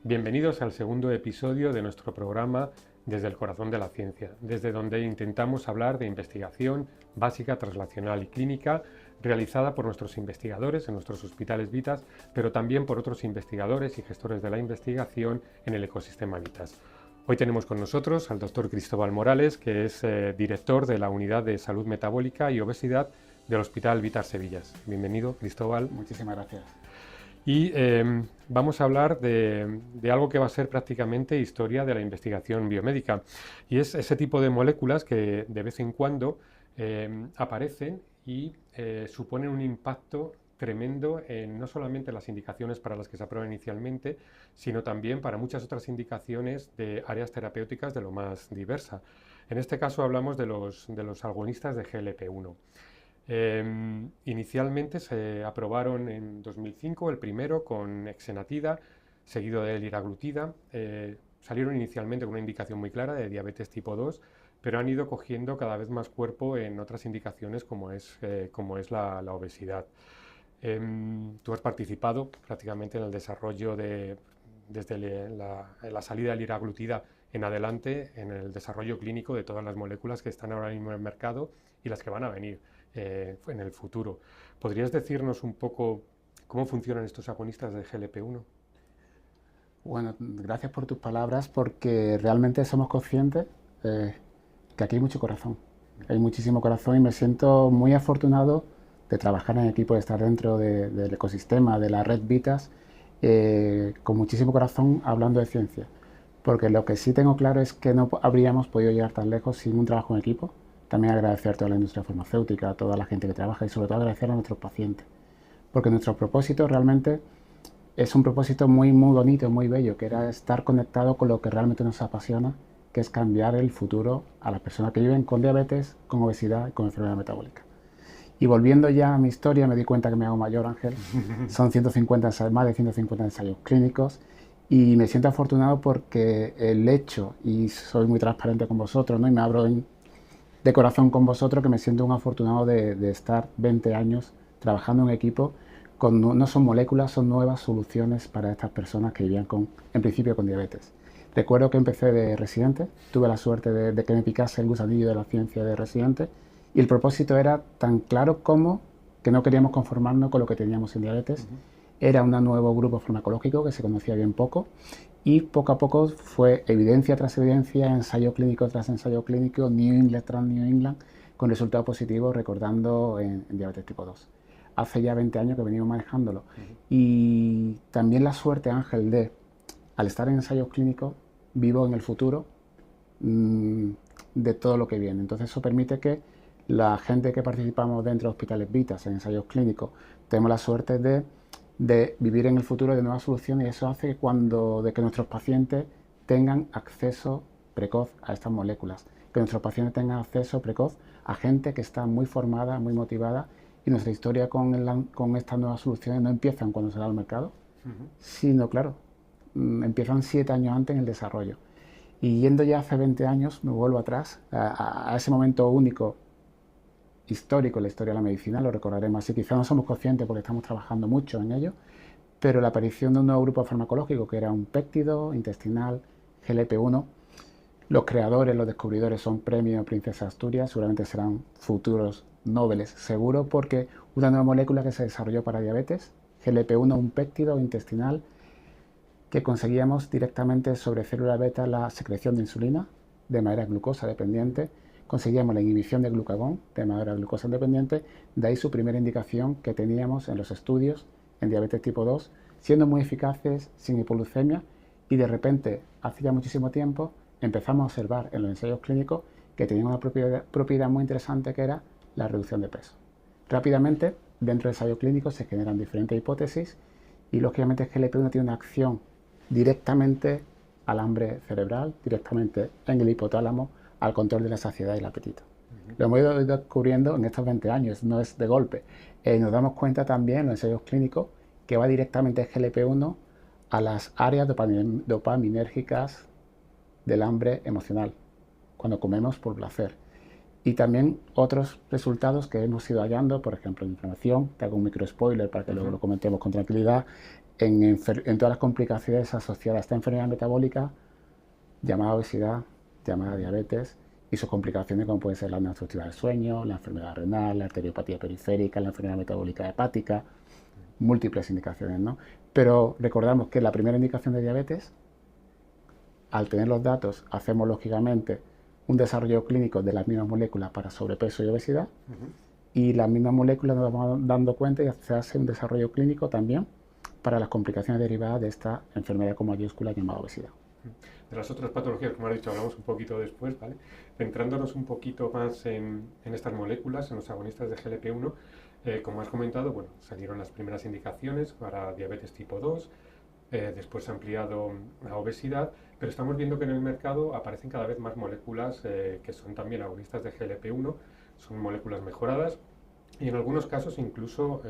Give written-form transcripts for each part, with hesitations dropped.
Bienvenidos al segundo episodio de nuestro programa Desde el corazón de la ciencia, desde donde intentamos hablar de investigación básica, translacional y clínica realizada por nuestros investigadores en nuestros hospitales Vitas, pero también por otros investigadores y gestores de la investigación en el ecosistema Vitas. Hoy tenemos con nosotros al doctor Cristóbal Morales, que es director de la Unidad de Salud Metabólica y Obesidad del Hospital Vitas Sevillas. Bienvenido, Cristóbal. Muchísimas gracias. Y vamos a hablar de algo que va a ser prácticamente historia de la investigación biomédica, y es ese tipo de moléculas que de vez en cuando aparecen y suponen un impacto tremendo en no solamente las indicaciones para las que se aprueban inicialmente, sino también para muchas otras indicaciones de áreas terapéuticas de lo más diversa. En este caso hablamos de los agonistas de GLP-1. Inicialmente se aprobaron en 2005 el primero con exenatida, seguido de liraglutida. Salieron inicialmente con una indicación muy clara de diabetes tipo 2, pero han ido cogiendo cada vez más cuerpo en otras indicaciones como es la obesidad. Tú has participado prácticamente en el desarrollo desde la salida de liraglutida en adelante, en el desarrollo clínico de todas las moléculas que están ahora mismo en el mercado y las que van a venir en el futuro. ¿Podrías decirnos un poco cómo funcionan estos agonistas de GLP-1? Bueno, gracias por tus palabras, porque realmente somos conscientes que aquí hay mucho corazón. Hay muchísimo corazón y me siento muy afortunado de trabajar en equipo, de estar dentro del ecosistema, de la red Vitas, con muchísimo corazón hablando de ciencia. Porque lo que sí tengo claro es que no habríamos podido llegar tan lejos sin un trabajo en equipo. También agradecer a toda la industria farmacéutica, a toda la gente que trabaja y sobre todo agradecer a nuestros pacientes. Porque nuestro propósito realmente es un propósito muy bonito, muy bello, que era estar conectado con lo que realmente nos apasiona, que es cambiar el futuro a las personas que viven con diabetes, con obesidad y con enfermedad metabólica. Y volviendo ya a mi historia, me di cuenta que me hago mayor, Ángel. Son más de 150 ensayos clínicos y me siento afortunado porque el hecho, y soy muy transparente con vosotros, ¿no? Y me abro de corazón con vosotros, que me siento un afortunado de estar 20 años trabajando en equipo. No son moléculas, son nuevas soluciones para estas personas que vivían en principio con diabetes. Recuerdo que empecé de residente, tuve la suerte de que me picase el gusanillo de la ciencia de residente y el propósito era tan claro como que no queríamos conformarnos con lo que teníamos en diabetes. Era un nuevo grupo farmacológico que se conocía bien poco y poco a poco fue evidencia tras evidencia, ensayo clínico tras ensayo clínico, New England tras New England, con resultados positivos, recordando en diabetes tipo 2. Hace ya 20 años que venimos manejándolo. Y también la suerte, Ángel, al estar en ensayos clínicos, vivo en el futuro de todo lo que viene. Entonces eso permite que la gente que participamos dentro de hospitales Vitas, en ensayos clínicos, tenemos la suerte de vivir en el futuro de nuevas soluciones, y eso hace que nuestros pacientes tengan acceso precoz a estas moléculas, que nuestros pacientes tengan acceso precoz a gente que está muy formada, muy motivada, y nuestra historia con estas nuevas soluciones no empiezan cuando se da al mercado, sino, claro, empiezan 7 años antes en el desarrollo. Y yendo ya hace 20 años, me vuelvo atrás, a ese momento único, histórico en la historia de la medicina, lo recordaremos así. Quizá no somos conscientes porque estamos trabajando mucho en ello, pero la aparición de un nuevo grupo farmacológico que era un péptido intestinal GLP-1, los creadores, los descubridores son Premio Princesa Asturias, seguramente serán futuros Nobeles, seguro, porque una nueva molécula que se desarrolló para diabetes, GLP-1, un péptido intestinal que conseguíamos directamente sobre célula beta la secreción de insulina de manera glucosa dependiente, conseguíamos la inhibición de glucagón de manera glucosa dependiente, de ahí su primera indicación que teníamos en los estudios en diabetes tipo 2, siendo muy eficaces, sin hipoglucemia, y de repente, hace ya muchísimo tiempo, empezamos a observar en los ensayos clínicos que tenían una propiedad muy interesante, que era la reducción de peso. Rápidamente, dentro del ensayo clínico se generan diferentes hipótesis y lógicamente el GLP-1 tiene una acción directamente al hambre cerebral, directamente en el hipotálamo, al control de la saciedad y el apetito. Lo hemos ido descubriendo en estos 20 años, no es de golpe. Nos damos cuenta también en los ensayos clínicos que va directamente el GLP-1 a las áreas dopaminérgicas del hambre emocional, cuando comemos por placer. Y también otros resultados que hemos ido hallando, por ejemplo, en inflamación, te hago un micro spoiler para que luego lo comentemos con tranquilidad, en todas las complicaciones asociadas a esta enfermedad metabólica llamada obesidad, llamada diabetes, y sus complicaciones como puede ser la apnea obstructiva del sueño, la enfermedad renal, la arteriopatía periférica, la enfermedad metabólica hepática, múltiples indicaciones, ¿no? Pero recordamos que la primera indicación de diabetes, al tener los datos, hacemos lógicamente un desarrollo clínico de las mismas moléculas para sobrepeso y obesidad, y las mismas moléculas nos vamos dando cuenta y se hace un desarrollo clínico también para las complicaciones derivadas de esta enfermedad con mayúscula llamada obesidad. De las otras patologías, como has dicho, hablamos un poquito después, ¿vale? Centrándonos un poquito más en estas moléculas, en los agonistas de GLP-1, como has comentado, bueno, salieron las primeras indicaciones para diabetes tipo 2, después se ha ampliado a obesidad, pero estamos viendo que en el mercado aparecen cada vez más moléculas que son también agonistas de GLP-1, son moléculas mejoradas y en algunos casos incluso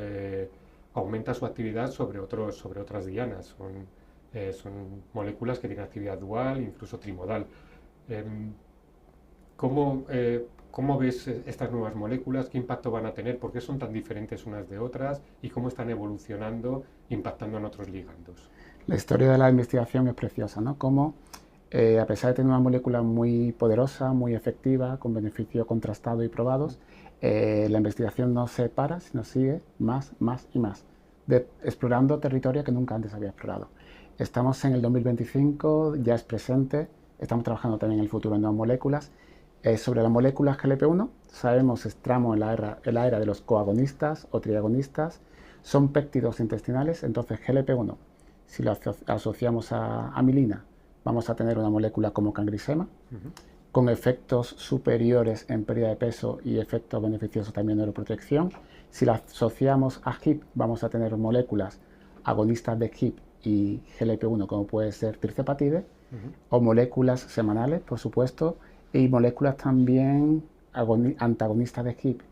aumenta su actividad sobre otras dianas. Son moléculas que tienen actividad dual, incluso trimodal. ¿Cómo ves estas nuevas moléculas? ¿Qué impacto van a tener? ¿Por qué son tan diferentes unas de otras? ¿Y cómo están evolucionando, impactando en otros ligandos? La historia de la investigación es preciosa, ¿no? Cómo, a pesar de tener una molécula muy poderosa, muy efectiva, con beneficios contrastados y probados, la investigación no se para, sino sigue más y más, explorando territorios que nunca antes había explorado. Estamos en el 2025, ya es presente, estamos trabajando también en el futuro en nuevas moléculas. Sobre las moléculas GLP-1, sabemos, entramos en la era de los coagonistas o triagonistas, son péptidos intestinales, entonces GLP-1, si lo asociamos a amilina, vamos a tener una molécula como cangrisema, con efectos superiores en pérdida de peso y efectos beneficiosos también en neuroprotección. Si la asociamos a HIP, vamos a tener moléculas agonistas de HIP y GLP-1, como puede ser tirzepatide, o moléculas semanales, por supuesto, y moléculas también antagonistas de HIP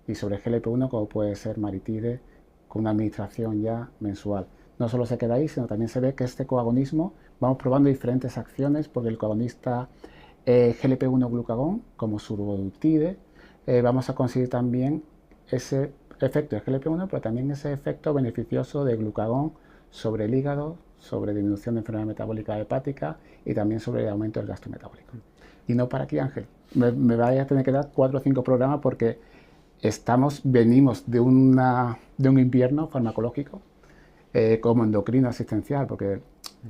y sobre GLP-1, como puede ser maritide, con una administración ya mensual. No solo se queda ahí, sino también se ve que este coagonismo, vamos probando diferentes acciones, porque el coagonista GLP-1 glucagón, como survodutide, vamos a conseguir también ese efecto de GLP-1, pero también ese efecto beneficioso de glucagón sobre el hígado, sobre disminución de enfermedad metabólica hepática y también sobre el aumento del gasto metabólico. Y no para aquí, Ángel. Me vaya a tener que dar 4 o 5 programas porque venimos de un invierno farmacológico como endocrino asistencial, porque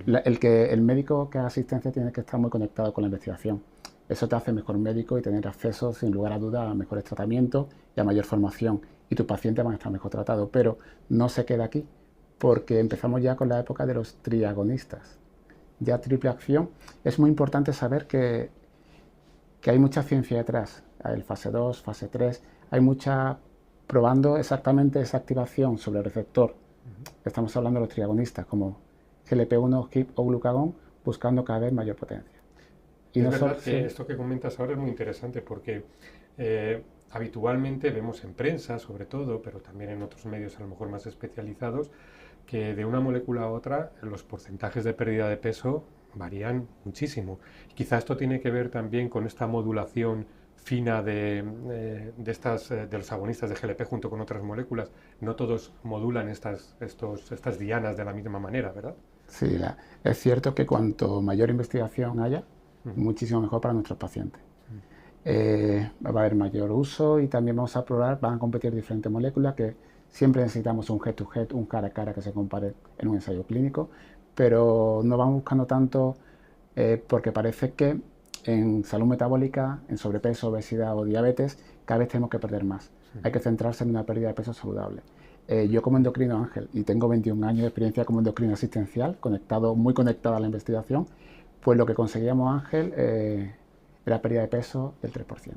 el médico que hace asistencia tiene que estar muy conectado con la investigación. Eso te hace mejor médico y tener acceso, sin lugar a dudas, a mejores tratamientos y a mayor formación. Y tus pacientes van a estar mejor tratados. Pero no se queda aquí, porque empezamos ya con la época de los triagonistas. Ya triple acción. Es muy importante saber que hay mucha ciencia detrás. Hay fase 2, fase 3, hay mucha probando exactamente esa activación sobre el receptor. Estamos hablando de los triagonistas como GLP-1, HIP o glucagón, buscando cada vez mayor potencia. Y es verdad que esto que comentas ahora es muy interesante porque habitualmente vemos en prensa, sobre todo, pero también en otros medios a lo mejor más especializados, que de una molécula a otra los porcentajes de pérdida de peso varían muchísimo. Quizá esto tiene que ver también con esta modulación fina de los agonistas de GLP junto con otras moléculas. No todos modulan estas dianas de la misma manera, ¿verdad? Sí, es cierto que cuanto mayor investigación haya, muchísimo mejor para nuestros pacientes. Va a haber mayor uso y también vamos a probar, van a competir diferentes moléculas que siempre necesitamos un head-to-head, un cara a cara que se compare en un ensayo clínico, pero no vamos buscando tanto porque parece que en salud metabólica, en sobrepeso, obesidad o diabetes, cada vez tenemos que perder más. Hay que centrarse en una pérdida de peso saludable. Yo como endocrino, Ángel, y tengo 21 años de experiencia como endocrino asistencial, muy conectado a la investigación, pues lo que conseguíamos, Ángel, era pérdida de peso del 3%.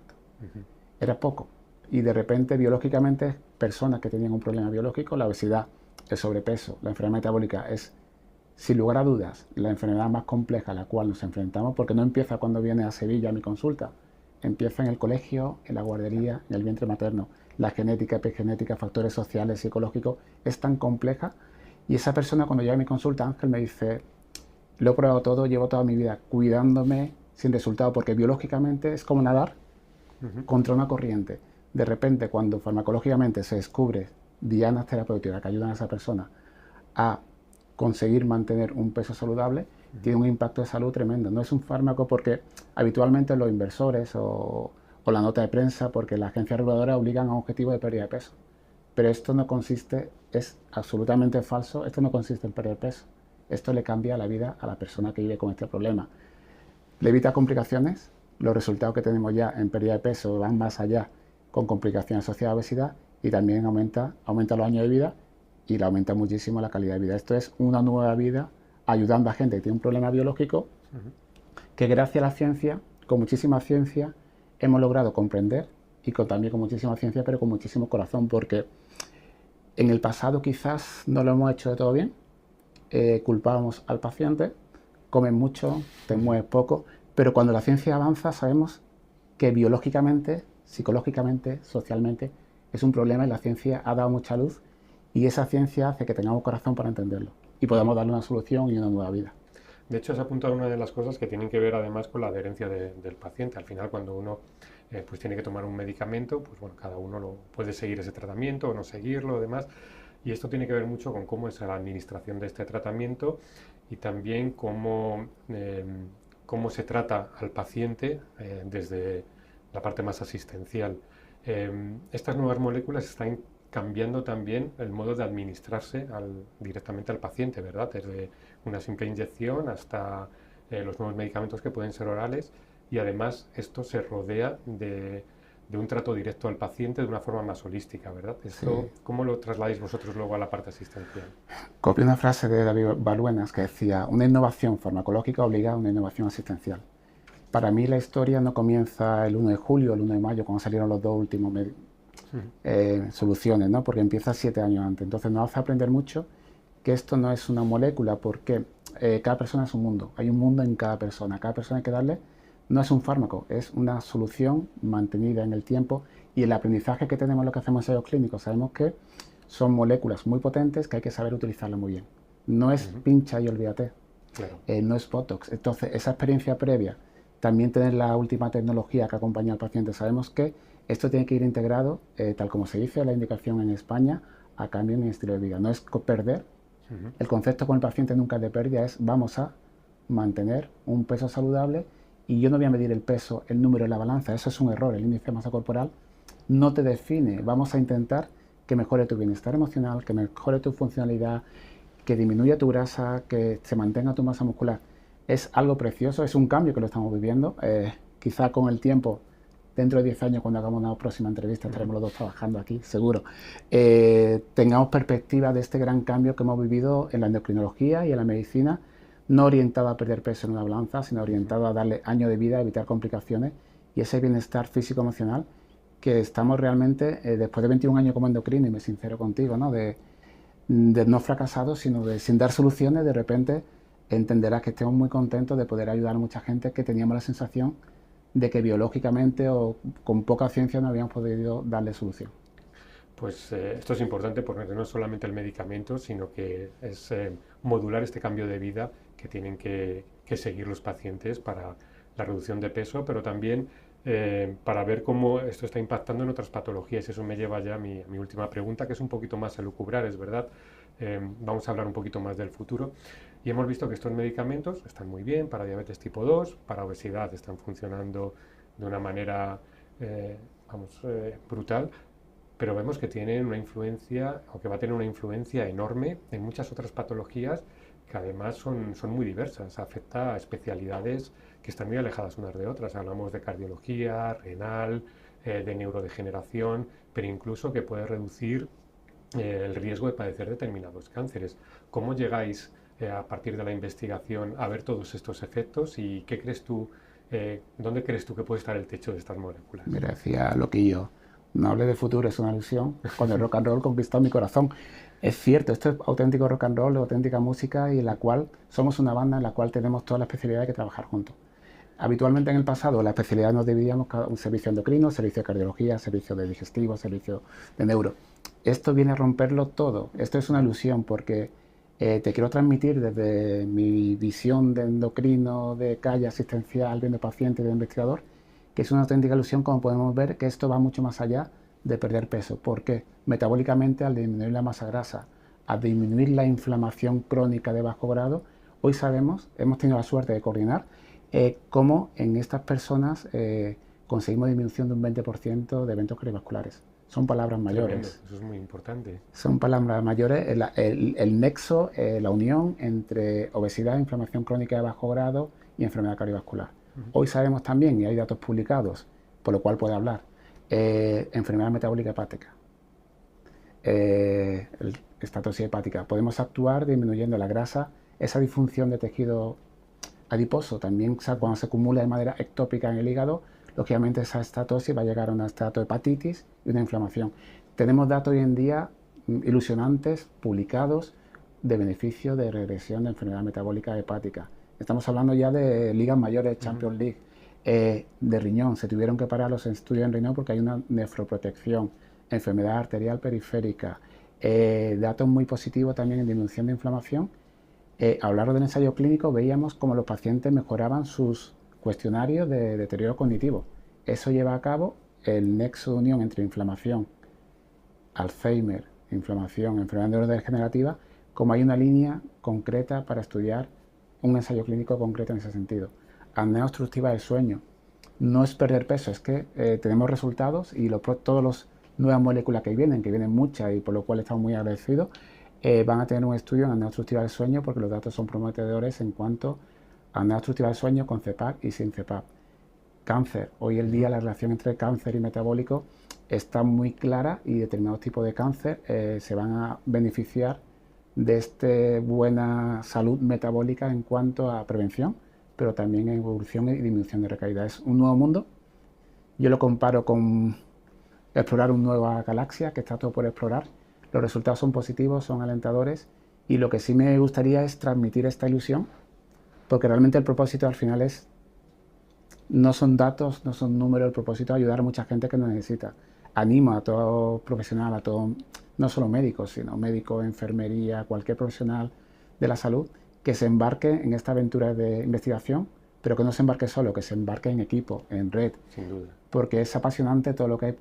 Era poco. Y de repente, biológicamente, personas que tenían un problema biológico, la obesidad, el sobrepeso, la enfermedad metabólica, es, sin lugar a dudas, la enfermedad más compleja a la cual nos enfrentamos, porque no empieza cuando viene a Sevilla a mi consulta, empieza en el colegio, en la guardería, en el vientre materno. La genética, epigenética, factores sociales, psicológicos, es tan compleja. Y esa persona cuando llega a mi consulta, Ángel, me dice, lo he probado todo, llevo toda mi vida cuidándome sin resultado, porque biológicamente es como nadar contra una corriente. De repente, cuando farmacológicamente se descubre dianas terapéuticas que ayudan a esa persona a conseguir mantener un peso saludable, tiene un impacto de salud tremendo. No es un fármaco porque habitualmente los inversores o la nota de prensa, porque las agencias reguladoras obligan a un objetivo de pérdida de peso. Pero esto no consiste, es absolutamente falso, esto no consiste en perder peso. Esto le cambia la vida a la persona que vive con este problema. Le evita complicaciones, los resultados que tenemos ya en pérdida de peso van más allá con complicaciones asociadas a obesidad y también aumenta los años de vida y le aumenta muchísimo la calidad de vida. Esto es una nueva vida ayudando a gente que tiene un problema biológico que gracias a la ciencia, con muchísima ciencia, hemos logrado comprender y también con muchísima ciencia, pero con muchísimo corazón, porque en el pasado quizás no lo hemos hecho de todo bien, culpábamos al paciente, comes mucho, te mueves poco, pero cuando la ciencia avanza sabemos que biológicamente, psicológicamente, socialmente es un problema y la ciencia ha dado mucha luz y esa ciencia hace que tengamos corazón para entenderlo y podamos darle una solución y una nueva vida. De hecho, has apuntado una de las cosas que tienen que ver además con la adherencia del paciente. Al final, cuando uno pues tiene que tomar un medicamento, pues bueno, cada uno puede seguir ese tratamiento o no seguirlo, demás. Y esto tiene que ver mucho con cómo es la administración de este tratamiento y también cómo se trata al paciente desde la parte más asistencial. Estas nuevas moléculas están cambiando también el modo de administrarse directamente al paciente, ¿verdad? Desde una simple inyección hasta los nuevos medicamentos que pueden ser orales y además esto se rodea de un trato directo al paciente de una forma más holística, ¿verdad? Esto, sí. ¿Cómo lo trasladáis vosotros luego a la parte asistencial? Copio una frase de David Baluenas que decía: una innovación farmacológica obliga a una innovación asistencial. Para mí la historia no comienza el 1 de julio o el 1 de mayo, cuando salieron los dos últimos soluciones, ¿no? Porque empieza 7 años antes. Entonces nos hace aprender mucho que esto no es una molécula, porque cada persona es un mundo. Hay un mundo en cada persona. Cada persona hay que darle, no es un fármaco, es una solución mantenida en el tiempo y el aprendizaje que tenemos, lo que hacemos en ensayos clínicos, sabemos que son moléculas muy potentes que hay que saber utilizarlas muy bien. No es pincha y olvídate, claro. No es Botox. Entonces esa experiencia previa, también tener la última tecnología que acompaña al paciente, sabemos que esto tiene que ir integrado, tal como se dice la indicación en España, a cambio en el estilo de vida. No es perder. El concepto con el paciente nunca es de pérdida, es vamos a mantener un peso saludable y yo no voy a medir el peso, el número en la balanza, eso es un error. El índice de masa corporal no te define. Vamos a intentar que mejore tu bienestar emocional, que mejore tu funcionalidad, que disminuya tu grasa, que se mantenga tu masa muscular. Es algo precioso, es un cambio que lo estamos viviendo. Quizá con el tiempo, dentro de 10 años, cuando hagamos una próxima entrevista, estaremos los dos trabajando aquí, seguro. Tengamos perspectiva de este gran cambio que hemos vivido en la endocrinología y en la medicina, no orientada a perder peso en una balanza, sino orientada a darle años de vida, a evitar complicaciones y ese bienestar físico-emocional que estamos realmente, después de 21 años como endocrino, y me sincero contigo, ¿no? de no fracasados, sino de sin dar soluciones, de repente entenderás que estemos muy contentos de poder ayudar a mucha gente que teníamos la sensación de que biológicamente o con poca ciencia no habíamos podido darle solución. Pues esto es importante porque no es solamente el medicamento, sino que es modular este cambio de vida que tienen que seguir los pacientes para la reducción de peso, pero también para ver cómo esto está impactando en otras patologías. Eso me lleva ya a mi última pregunta, que es un poquito más elucubrar, es verdad. Vamos a hablar un poquito más del futuro. Y hemos visto que estos medicamentos están muy bien para diabetes tipo 2, para obesidad están funcionando de una manera brutal, pero vemos que tienen una influencia, o que va a tener una influencia enorme en muchas otras patologías que además son muy diversas, afecta a especialidades que están muy alejadas unas de otras. Hablamos de cardiología, renal, de neurodegeneración, pero incluso que puede reducir el riesgo de padecer determinados cánceres. ¿Cómo llegáis a partir de la investigación a ver todos estos efectos y qué crees tú, dónde crees tú que puede estar el techo de estas moléculas? Mira, decía Loquillo, no hable de futuro, es una ilusión, cuando el rock and roll conquistó mi corazón. Es cierto, esto es auténtico rock and roll, auténtica música y en la cual somos una banda en la cual tenemos todas las especialidades que trabajar juntos. Habitualmente en el pasado la especialidad nos dividíamos cada un servicio endocrino, servicio de cardiología, servicio de digestivo, servicio de neuro. Esto viene a romperlo todo. Esto es una ilusión porque te quiero transmitir desde mi visión de endocrino, de calle asistencial, viendo paciente y de investigador, que es una auténtica ilusión, como podemos ver, que esto va mucho más allá de perder peso. ¿Por qué? Metabólicamente, al disminuir la masa grasa, a disminuir la inflamación crónica de bajo grado, hoy sabemos, hemos tenido la suerte de coordinar cómo en estas personas conseguimos disminución de un 20% de eventos cardiovasculares. Son palabras mayores. Tremendo, eso es muy importante. Son palabras mayores. El nexo, la unión entre obesidad, inflamación crónica de bajo grado y enfermedad cardiovascular. Hoy sabemos también, y hay datos publicados, por lo cual puedo hablar, enfermedad metabólica hepática, estatosis hepática. Podemos actuar disminuyendo la grasa, esa disfunción de tejido adiposo. También cuando se acumula de manera ectópica en el hígado, lógicamente esa estatosis va a llegar a una estatohepatitis y una inflamación. Tenemos datos hoy en día ilusionantes, publicados, de beneficio de regresión de enfermedad metabólica hepática. Estamos hablando ya de ligas mayores, Champions League, de riñón. Se tuvieron que parar los estudios en riñón porque hay una nefroprotección, enfermedad arterial periférica, datos muy positivos también en disminución de inflamación. A lo largo del ensayo clínico veíamos cómo los pacientes mejoraban sus cuestionarios de deterioro cognitivo. Eso lleva a cabo el nexo de unión entre inflamación, Alzheimer, inflamación, enfermedad neurodegenerativa, como hay una línea concreta para estudiar un ensayo clínico concreto en ese sentido. Apnea obstructiva del sueño. No es perder peso, es que tenemos resultados y todas las nuevas moléculas que vienen muchas y por lo cual estamos muy agradecidos, van a tener un estudio en apnea obstructiva del sueño porque los datos son prometedores en cuanto a apnea obstructiva del sueño con CPAP y sin CPAP. Cáncer. Hoy en día la relación entre cáncer y metabólico está muy clara y determinados tipos de cáncer se van a beneficiar de esta buena salud metabólica en cuanto a prevención, pero también en evolución y disminución de recaída. Es un nuevo mundo. Yo lo comparo con explorar una nueva galaxia que está todo por explorar. Los resultados son positivos, son alentadores y lo que sí me gustaría es transmitir esta ilusión, porque realmente el propósito al final no son datos, no son números, el propósito es ayudar a mucha gente que lo necesita. Animo a todo profesional, a todo, no solo médicos, sino médicos, enfermería, cualquier profesional de la salud, que se embarque en esta aventura de investigación, pero que no se embarque solo, que se embarque en equipo, en red. Sin duda. Porque es apasionante todo lo que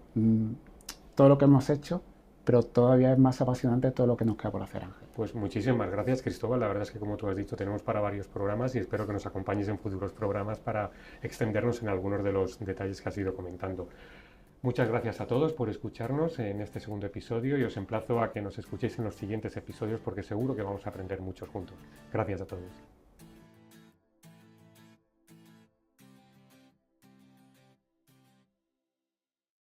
hemos hecho, pero todavía es más apasionante todo lo que nos queda por hacer, Ángel. Pues muchísimas gracias, Cristóbal. La verdad es que, como tú has dicho, tenemos para varios programas y espero que nos acompañes en futuros programas para extendernos en algunos de los detalles que has ido comentando. Muchas gracias a todos por escucharnos en este segundo episodio y os emplazo a que nos escuchéis en los siguientes episodios porque seguro que vamos a aprender mucho juntos. Gracias a todos.